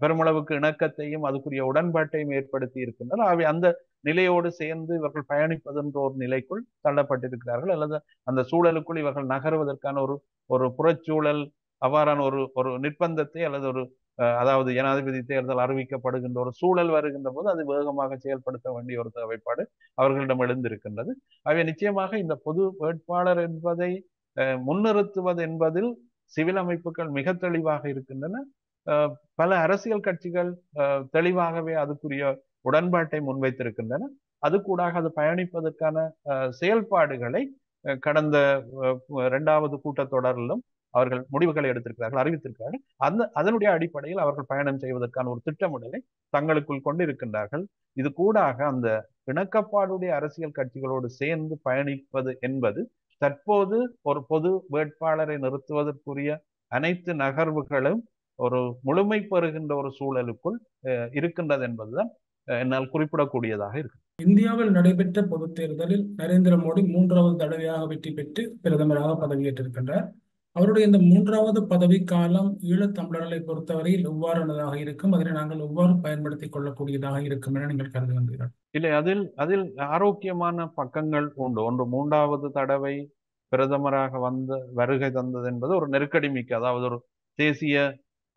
பெருமளவுக்கு இணக்கத்தையும் அதுக்குரிய உடன்பாட்டையும் ஏற்படுத்தி இருக்கின்றனர். அவை அந்த நிலையோடு சேர்ந்து இவர்கள் பயணிப்பது என்ற ஒரு நிலைக்குள் தள்ளப்பட்டிருக்கிறார்கள், அல்லது அந்த சூழலுக்குள் இவர்கள் நகர்வதற்கான ஒரு புறச்சூழல், அவ்வாறான ஒரு நிர்பந்தத்தை அல்லது அதாவது ஜனாதிபதி தேர்தல் அறிவிக்கப்படுகின்ற ஒரு சூழல் வருகின்ற போது அது வேகமாக செயல்படுத்த வேண்டிய ஒரு தேவைப்பாடு அவர்களிடம் எழுந்திருக்கின்றது. அவை நிச்சயமாக இந்த பொது வேட்பாளர் என்பதை முன்னிறுத்துவது என்பதில் சிவில் அமைப்புகள் மிக தெளிவாக இருக்கின்றன. பல அரசியல் கட்சிகள் தெளிவாகவே அதுக்குரிய உடன்பாட்டை முன்வைத்திருக்கின்றன. அது கூட அது பயணிப்பதற்கான செயல்பாடுகளை கடந்த 2வது கூட்டத்தொடரிலும் அவர்கள் முடிவுகளை எடுத்திருக்கிறார்கள், அறிவித்திருக்கிறார்கள். அதனுடைய அடிப்படையில் அவர்கள் பயணம் செய்வதற்கான ஒரு திட்டமிடலை தங்களுக்குள் கொண்டிருக்கின்றார்கள். இது கூடாக அந்த இணக்கப்பாடுடைய அரசியல் கட்சிகளோடு சேர்ந்து பயணிப்பது என்பது தற்போது ஒரு பொது வேட்பாளரை நிறுத்துவதற்குரிய அனைத்து நகர்வுகளும் ஒரு முழுமை பெறுகின்ற ஒரு சூழலுக்குள் இருக்கின்றது என்பதுதான் என்னால் குறிப்பிடக்கூடியதாக இருக்கு. இந்தியாவில் நடைபெற்ற பொது தேர்தலில் நரேந்திர மோடி 3வது தடவையாக வெற்றி பெற்று பிரதமராக பதவியேற்றிருக்கின்றார். அவருடைய இந்த 3வது பதவி காலம் ஈழத்தமிழர்களை பொறுத்தவரையில் எவ்வாறானதாக இருக்கும், அதனை நாங்கள் எவ்வாறு பயன்படுத்திக் கொள்ளக்கூடியதாக இருக்கும் என நீங்கள் கருதுகின்றீர்கள்? இல்லை, அதில் ஆரோக்கியமான பக்கங்கள் உண்டு. ஒன்று, 3வது தடவை பிரதமராக வருகை தந்தது என்பது ஒரு நெருக்கடி மிக்க, அதாவது ஒரு தேசிய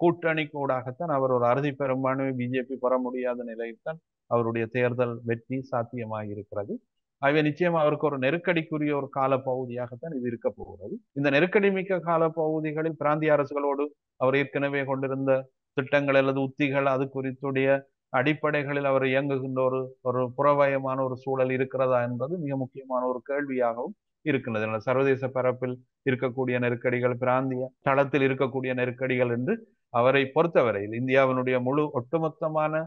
கூட்டணி கூடாகத்தான் அவர் ஒரு அறுதி பெரும்பான்மை பிஜேபி பெற முடியாத நிலையில்தான் அவருடைய தேர்தல் வெற்றி சாத்தியமாக இருக்கிறது. ஆகவே நிச்சயம் அவருக்கு ஒரு நெருக்கடிக்குரிய ஒரு கால பகுதியாகத்தான் இது இருக்க போகிறது. இந்த நெருக்கடி மிக்க கால பகுதிகளில் பிராந்திய அரசுகளோடு அவர் ஏற்கனவே கொண்டிருந்த திட்டங்கள் அல்லது உத்திகள், அது குறித்துடைய அடிப்படைகளில் அவர் இயங்குகின்ற ஒரு புறவயமான ஒரு சூழல் இருக்கிறதா என்பது மிக முக்கியமான ஒரு கேள்வியாகவும் இருக்கின்றது. சர்வதேச பரப்பில் இருக்கக்கூடிய நெருக்கடிகள், பிராந்திய தளத்தில் இருக்கக்கூடிய நெருக்கடிகள் என்று அவரை பொறுத்தவரையில் இந்தியாவினுடைய முழு ஒட்டுமொத்தமான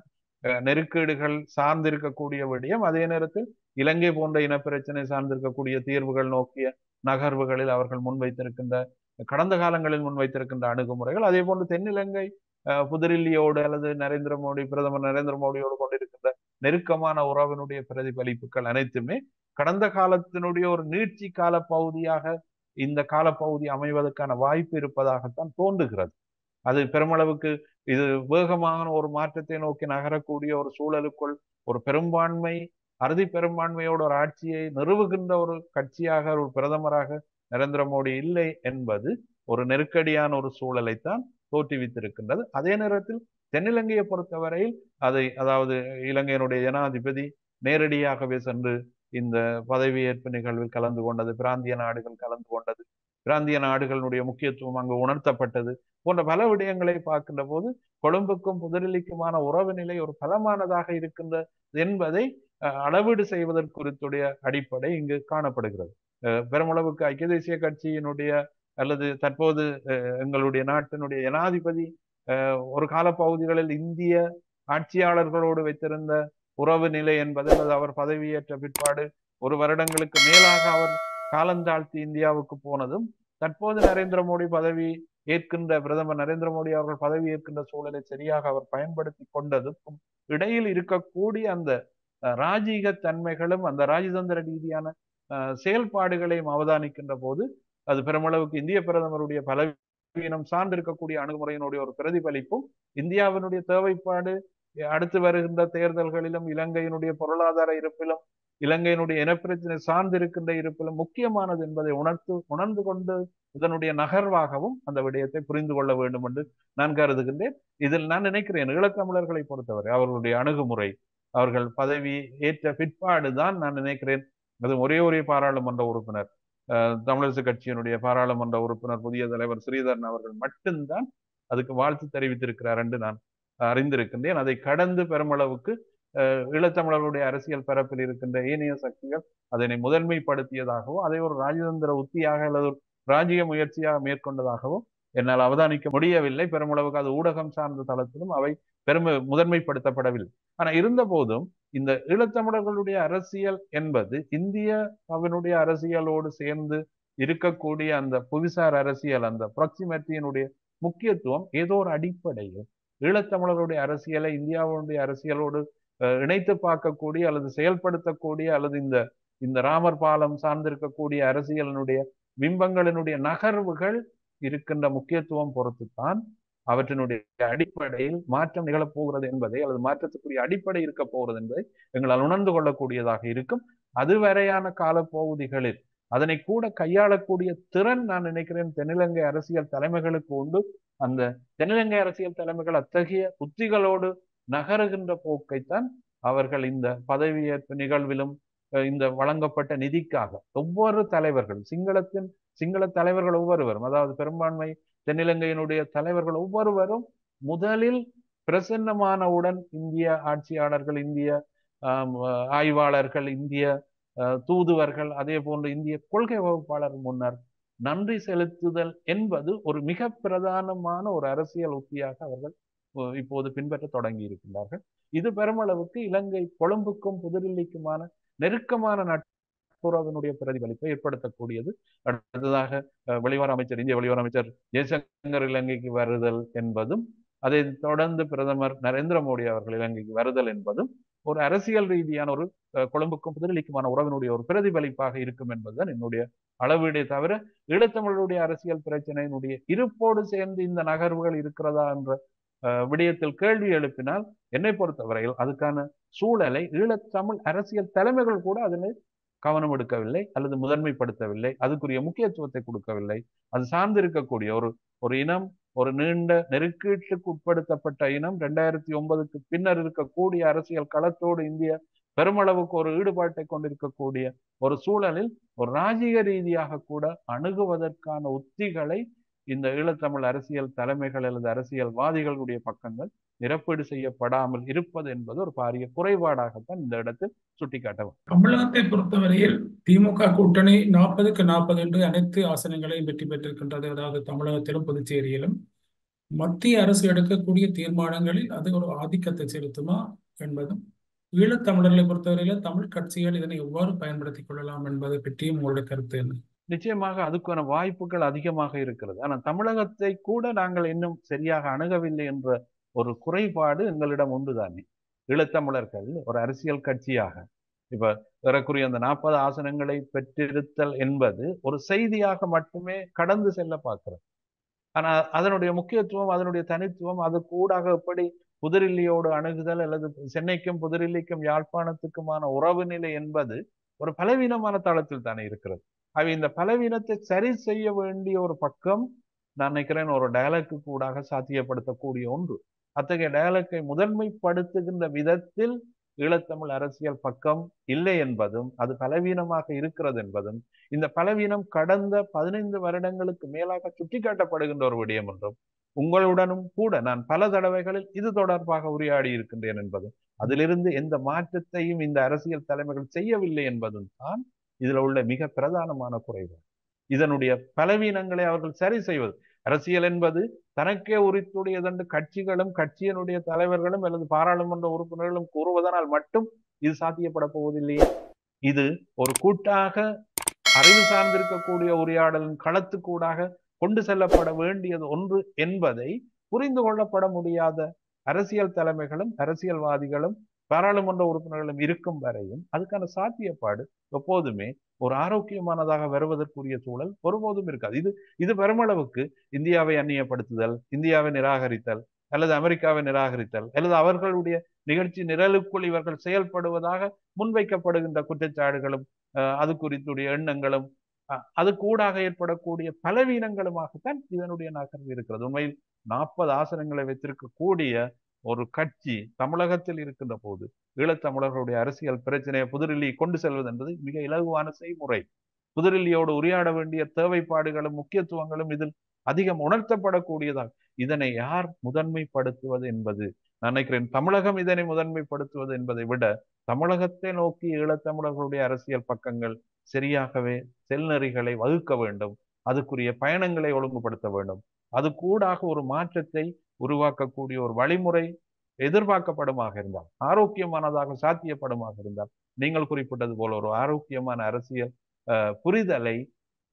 நெருக்கீடுகள் சார்ந்திருக்கக்கூடிய விடயம். அதே நேரத்தில் இலங்கை போன்ற இனப்பிரச்சனை சார்ந்திருக்கக்கூடிய தீர்வுகள் நோக்கிய நகர்வுகளில் அவர்கள் முன்வைத்திருக்கின்ற, கடந்த காலங்களில் முன்வைத்திருக்கின்ற அணுகுமுறைகள், அதே போன்று தென்னிலங்கை புதுடில்லியோடு அல்லது பிரதமர் நரேந்திர மோடியோடு கொண்டிருக்கின்ற நெருக்கமான உறவினுடைய பிரதிபலிப்புகள் அனைத்துமே கடந்த காலத்தினுடைய ஒரு நீட்சி கால பகுதியாக இந்த காலப்பகுதி அமைவதற்கான வாய்ப்பு இருப்பதாகத்தான் தோன்றுகிறது. அது பெருமளவுக்கு இது வேகமான ஒரு மாற்றத்தை நோக்கி நகரக்கூடிய ஒரு சூழலுக்குள் ஒரு பெரும்பான்மை, அறுதி பெரும்பான்மையோட ஒரு ஆட்சியை நிறுவுகின்ற ஒரு கட்சியாக, ஒரு பிரதமராக நரேந்திர மோடி இல்லை என்பது ஒரு நெருக்கடியான ஒரு சூழலைத்தான் தோற்றுவித்திருக்கின்றது. அதே நேரத்தில் தென்னிலங்கையை பொறுத்தவரையில் அதாவது இலங்கையினுடைய ஜனாதிபதி நேரடியாகவே சென்று இந்த பதவியேற்பு நிகழ்வில் கலந்து கொண்டது, பிராந்திய நாடுகள் கலந்து கொண்டது, பிராந்திய நாடுகளுடைய முக்கியத்துவம் அங்கு உணர்த்தப்பட்டது போன்ற பல விடயங்களை பார்க்கின்ற போது கொழும்புக்கும் புதுடில்லிக்குமான உறவு நிலை ஒரு பலமானதாக இருக்கின்றது என்பதை அளவீடு செய்வதற்கு குறித்துடைய அடிப்படை இங்கு காணப்படுகிறது. பெருமளவுக்கு ஐக்கிய தேசிய கட்சியினுடைய அல்லது தற்போது எங்களுடைய நாட்டினுடைய ஜனாதிபதி ஒரு காலப்பகுதிகளில் இந்திய ஆட்சியாளர்களோடு வைத்திருந்த உறவு நிலை என்பது, அல்லது அவர் பதவியேற்ற பிற்பாடு ஒரு வருடங்களுக்கு மேலாக அவர் காலந்தாழ்த்தி இந்தியாவுக்கு போனதும், தற்போது நரேந்திர மோடி பதவி ஏற்கின்ற பிரதமர் நரேந்திர மோடி அவர்கள் பதவி ஏற்கின்ற சூழலை சரியாக அவர் பயன்படுத்தி கொண்டதுக்கும் இடையில் இருக்கக்கூடிய அந்த ராஜீக தன்மைகளும் அந்த ராஜதந்திர ரீதியான செயல்பாடுகளையும் அவதானிக்கின்ற போது அது பெருமளவுக்கு இந்திய பிரதமருடைய பலவீனம் சார்ந்திருக்கக்கூடிய அணுகுமுறையினுடைய ஒரு பிரதிபலிப்பும், இந்தியாவினுடைய தேவைப்பாடு அடுத்து வருகின்ற தேர்தல்களிலும் இலங்கையினுடைய பொருளாதார இருப்பிலும் இலங்கையினுடைய இனப்பிரச்சனை சார்ந்திருக்கின்ற இருப்பிலும் முக்கியமானது என்பதை உணர்ந்து கொண்டு இதனுடைய நகர்வாகவும் அந்த விடயத்தை புரிந்து கொள்ள வேண்டும் என்று நான் கருதுகின்றேன். இதில் நான் நினைக்கிறேன், ஈழத்தமிழர்களை பொறுத்தவரை அவர்களுடைய அணுகுமுறை, அவர்கள் பதவி ஏற்ற பிற்பாடுதான் நான் நினைக்கிறேன், அது ஒரே பாராளுமன்ற உறுப்பினர், தமிழரசு கட்சியினுடைய பாராளுமன்ற உறுப்பினர் புதிய தலைவர் ஸ்ரீதரன் அவர்கள் மட்டும்தான் அதுக்கு வாழ்த்து தெரிவித்திருக்கிறார் என்று நான் அறிந்திருக்கின்றேன். அதை கடந்து பெருமளவுக்கு ஈழத்தமிழர்களுடைய அரசியல் பரப்பில் இருக்கின்ற ஏனைய சக்திகள் அதனை முதன்மைப்படுத்தியதாகவும் அதை ஒரு ராஜதந்திர உத்தியாக அல்லது ஒரு ராஜ்ய முயற்சியாக மேற்கொண்டதாகவும் என்னால் அவதானிக்க முடியவில்லை. பெருமளவுக்கு அது ஊடகம் சார்ந்த தளத்திலும் அவை முதன்மைப்படுத்தப்படவில்லை. ஆனா இருந்த போதும் இந்த ஈழத்தமிழர்களுடைய அரசியல் என்பது இந்தியாவினுடைய அரசியலோடு சேர்ந்து இருக்கக்கூடிய அந்த புவிசார் அரசியல், அந்த ப்ராக்சிமேட்டியினுடைய முக்கியத்துவம் ஏதோ ஒரு அடிப்படையில் ஈழத்தமிழர்களுடைய அரசியலை இந்தியாவுடைய அரசியலோடு இணைத்து பார்க்கக்கூடிய அல்லது செயல்படுத்தக்கூடிய அல்லது இந்த ராமர் பாலம் சார்ந்திருக்கக்கூடிய அரசியலினுடைய பிம்பங்களினுடைய நகர்வுகள் இருக்கின்ற முக்கியத்துவம் பொறுத்துத்தான் அவற்றினுடைய அடிப்படையில் மாற்றம் நிகழப்போகிறது என்பதை, அல்லது மாற்றத்துக்குரிய அடிப்படை இருக்க போகிறது என்பதை எங்களால் உணர்ந்து கொள்ளக்கூடியதாக இருக்கும். அதுவரையான காலப்பகுதிகளில் அதனை கூட கையாளக்கூடிய திறன் நான் நினைக்கிறேன் தென்னிலங்கை அரசியல் தலைமைகளுக்கு உண்டு. அந்த தென்னிலங்கை அரசியல் தலைமைகள் அத்தகைய உத்திகளோடு நகருகின்ற போக்கைத்தான் அவர்கள் இந்த பதவியேற்பு நிகழ்விலும் இந்த வழங்கப்பட்ட நிதிக்காக ஒவ்வொரு தலைவர்கள் சிங்கள தலைவர்கள் ஒவ்வொருவரும், அதாவது பெரும்பான்மை தென்னிலங்கையினுடைய தலைவர்கள் ஒவ்வொருவரும் முதலில் பிரசன்னமானவுடன் இந்திய ஆட்சியாளர்கள், இந்திய ஆய்வாளர்கள், இந்திய தூதுவர்கள், அதே போன்று இந்திய கொள்கை வகுப்பாளர் முன்னர் நன்றி செலுத்துதல் என்பது ஒரு மிக பிரதானமான ஒரு அரசியல் உத்தியாக அவர்கள் இப்போது பின்பற்ற தொடங்கி இருக்கின்றார்கள். இது பெருமளவுக்கு இலங்கை கொழும்புக்கும் புதுடில்லிக்குமான நெருக்கமான நட்புறவினுடைய பிரதிபலிப்பை ஏற்படுத்தக்கூடியது. அடுத்ததாக இந்திய வெளிவார அமைச்சர் ஜெய்சங்கர் இலங்கைக்கு வருதல் என்பதும், அதை தொடர்ந்து பிரதமர் நரேந்திர மோடி அவர்கள் இலங்கைக்கு வருதல் என்பதும் ஒரு அரசியல் ரீதியான ஒரு கொழும்புக்கும் புதுடில்லிக்குமான உறவினுடைய ஒரு பிரதிபலிப்பாக இருக்கும் என்பதுதான் என்னுடைய அளவீடே தவிர, ஈழத்தமிழருடைய அரசியல் பிரச்சனையினுடைய இருப்போடு சேர்ந்து இந்த நகர்வுகள் இருக்கிறதா என்ற விடயத்தில் கேள்வி எழுப்பினால் என்னை பொறுத்தவரையில் அதுக்கான சூழலை ஈழத்தமிழ் அரசியல் தலைமைகள் கூட அதனை கவனம் எடுக்கவில்லை அல்லது முதன்மைப்படுத்தவில்லை, அதுக்குரிய முக்கியத்துவத்தை கொடுக்கவில்லை. அது சார்ந்திருக்கக்கூடிய ஒரு இனம், ஒரு நீண்ட நெருக்கீட்டுக்கு உட்படுத்தப்பட்ட இனம், 2009க்கு பின்னர் இருக்கக்கூடிய அரசியல் களத்தோடு இந்திய பெருமளவுக்கு ஒரு ஈடுபாட்டை கொண்டிருக்கக்கூடிய ஒரு சூழலில் ஒரு ராஜீக ரீதியாக கூட அணுகுவதற்கான உத்திகளை இந்த ஈழத்தமிழ் அரசியல் தலைமைகள் அல்லது அரசியல்வாதிகளுடைய பக்கங்கள் நிரப்பீடு செய்யப்படாமல் இருப்பது என்பது ஒரு பாரிய குறைபாடாகத்தான் இந்த இடத்தில் சுட்டிக்காட்டவும். தமிழகத்தை பொறுத்தவரையில் திமுக கூட்டணி 40க்கு 40 என்று அனைத்து ஆசனங்களையும் வெற்றி பெற்றிருக்கின்றது. அதாவது தமிழகத்திலும் புதுச்சேரியிலும் மத்திய அரசு எடுக்கக்கூடிய தீர்மானங்களில் அது ஒரு ஆதிக்கத்தை செலுத்துமா என்பதும், ஈழத்தமிழர்களை பொறுத்தவரையில தமிழ் கட்சிகள் இதனை எவ்வாறு பயன்படுத்திக் கொள்ளலாம் என்பதை பற்றியும் உங்களுடைய கருத்து என்ன? நிச்சயமாக அதுக்கான வாய்ப்புகள் அதிகமாக இருக்கிறது. ஆனால் தமிழகத்தை கூட நாங்கள் இன்னும் சரியாக அணுகவில்லை என்ற ஒரு குறைபாடு எங்களிடம் உண்டுதானே. ஈழத்தமிழர்கள் ஒரு அரசியல் கட்சியாக இப்ப ஏறக்குறைய அந்த 40 ஆசனங்களை பெற்றிருத்தல் என்பது ஒரு செய்தியாக மட்டுமே கடந்து செல்ல பார்க்கிறது. ஆனா அதனுடைய முக்கியத்துவம், அதனுடைய தனித்துவம், அது கூடாக எப்படி புதுடில்லியோடு அணுகுதல் அல்லது சென்னைக்கும் புதுடில்லிக்கும் யாழ்ப்பாணத்துக்குமான உறவு நிலை என்பது ஒரு பலவீனமான தளத்தில் தானே இருக்கிறது. அவை இந்த பலவீனத்தை சரி செய்ய வேண்டிய ஒரு பக்கம் நான் நினைக்கிறேன் ஒரு டயலாக்கு கூடாக சாத்தியப்படுத்தக்கூடிய ஒன்று. அத்தகைய டயலாக்கை முதன்மைப்படுத்துகின்ற விதத்தில் ஈழத்தமிழ் அரசியல் பக்கம் இல்லை என்பதும், அது பலவீனமாக இருக்கிறது என்பதும், இந்த பலவீனம் கடந்த 15 வருடங்களுக்கு மேலாக சுட்டிக்காட்டப்படுகின்ற ஒரு விடயம் என்றும், உங்களுடனும் கூட நான் பல தடவைகளில் இது தொடர்பாக உரையாடி இருக்கின்றேன் என்பதும், அதிலிருந்து எந்த மாற்றத்தையும் இந்த அரசியல் தலைமைகள் செய்யவில்லை என்பதும் தான் இதுல உள்ள மிக பிரதானமான குறைவு. இதனுடைய பலவீனங்களை அவர்கள் சரி செய்வது. அரசியல் என்பது தனக்கே உரித்துடையதென்று கட்சிகளும் கட்சியினுடைய தலைவர்களும் அல்லது பாராளுமன்ற உறுப்பினர்களும் கூறுவதனால் மட்டும் இது சாத்தியப்பட போவதில்லையே. இது ஒரு கூட்டாக அறிவு சார்ந்திருக்கக்கூடிய உரையாடலின் களத்துக்கூடாக கொண்டு செல்லப்பட வேண்டியது ஒன்று என்பதை புரிந்து கொள்ளப்பட முடியாத அரசியல் தலைமைகளும் அரசியல்வாதிகளும் பாராளுமன்ற உறுப்பினர்களும் இருக்கும் வரையும் அதுக்கான சாத்தியப்பாடு எப்போதுமே ஒரு ஆரோக்கியமானதாக வருவதற்குரிய சூழல் ஒருபோதும் இருக்காது. இது பெருமளவுக்கு இந்தியாவை அந்நியப்படுத்துதல், இந்தியாவை நிராகரித்தல் அல்லது அமெரிக்காவை நிராகரித்தல் அல்லது அவர்களுடைய நிகழ்ச்சி நிரலுக்குள் இவர்கள் செயல்படுவதாக முன்வைக்கப்படுகின்ற குற்றச்சாட்டுகளும் அது குறித்துடைய எண்ணங்களும் அது கூடாக ஏற்படக்கூடிய பலவீனங்களுமாகத்தான் இதனுடைய நகர்வு இருக்கிறது. உண்மையில் 40 ஆசனங்களை வைத்திருக்கக்கூடிய ஒரு கட்சி தமிழகத்தில் இருக்கின்ற போது ஈழத்தமிழர்களுடைய அரசியல் பிரச்சனையை புதுடில்லி கொண்டு செல்வது என்பது மிக இலகுவான செய்முறை. புதுடில்லியோடு உரையாட வேண்டிய தேவைப்பாடுகளும் முக்கியத்துவங்களும் இதில் அதிகம் உணர்த்தப்படக்கூடியதாக இதனை யார் முதன்மைப்படுத்துவது என்பது நான் நினைக்கிறேன். தமிழகம் இதனை முதன்மைப்படுத்துவது என்பதை விட தமிழகத்தை நோக்கி ஈழத்தமிழர்களுடைய அரசியல் பக்கங்கள் சரியாகவே செல்நெறிகளை வகுக்க வேண்டும், அதுக்குரிய பயணங்களை ஒழுங்குபடுத்த வேண்டும், அது கூடாக ஒரு மாற்றத்தை உருவாக்கக்கூடிய ஒரு வழிமுறை எதிர்பார்க்கப்படுமாக இருந்தால், ஆரோக்கியமானதாக சாத்தியப்படுமாக இருந்தால், நீங்கள் குறிப்பிட்டது போல ஒரு ஆரோக்கியமான அரசியல் புரிதலை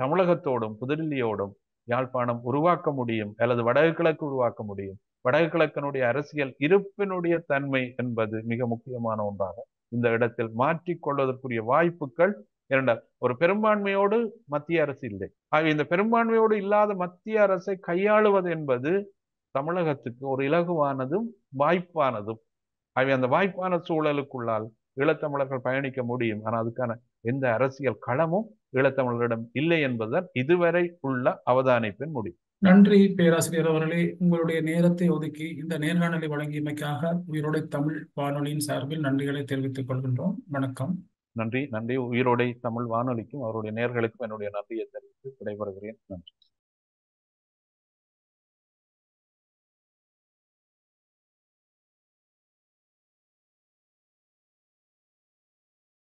தமிழகத்தோடும் புதுடில்லியோடும் யாழ்ப்பாணம் உருவாக்க முடியும் அல்லது வடகிழக்கு உருவாக்க முடியும். வடகிழக்கினுடைய அரசியல் இருப்பினுடைய தன்மை என்பது மிக முக்கியமான ஒன்றாக இந்த இடத்தில் மாற்றிக்கொள்வதற்குரிய வாய்ப்புகள் இரண்டால் ஒரு பெரும்பான்மையோடு மத்திய அரசு இல்லை. ஆக இந்த பெரும்பான்மையோடு இல்லாத மத்திய அரசை கையாளுவது என்பது தமிழகத்துக்கு ஒரு இலகுவானதும் வாய்ப்பானதும். ஆகவே அந்த வாய்ப்பான சூழலுக்குள்ளால் ஈழத்தமிழர்கள் பயணிக்க முடியும். ஆனால் அதுக்கான எந்த அரசியல் களமும் ஈழத்தமிழர்களிடம் இல்லை என்பதுதான் இதுவரை உள்ள அவதானிப்பின் முடிவு. நன்றி பேராசிரியர் அவர்களே. உங்களுடைய நேரத்தை ஒதுக்கி இந்த நேர்காணலை வழங்கியமைக்காக உயிரோடை தமிழ் வானொலியின் சார்பில் நன்றிகளை தெரிவித்துக் கொள்கின்றோம். வணக்கம். நன்றி. உயிரோடை தமிழ் வானொலிக்கும் அவருடைய நேயர்களுக்கும் என்னுடைய நன்றியை தெரிவித்து விடைபெறுகிறேன். நன்றி.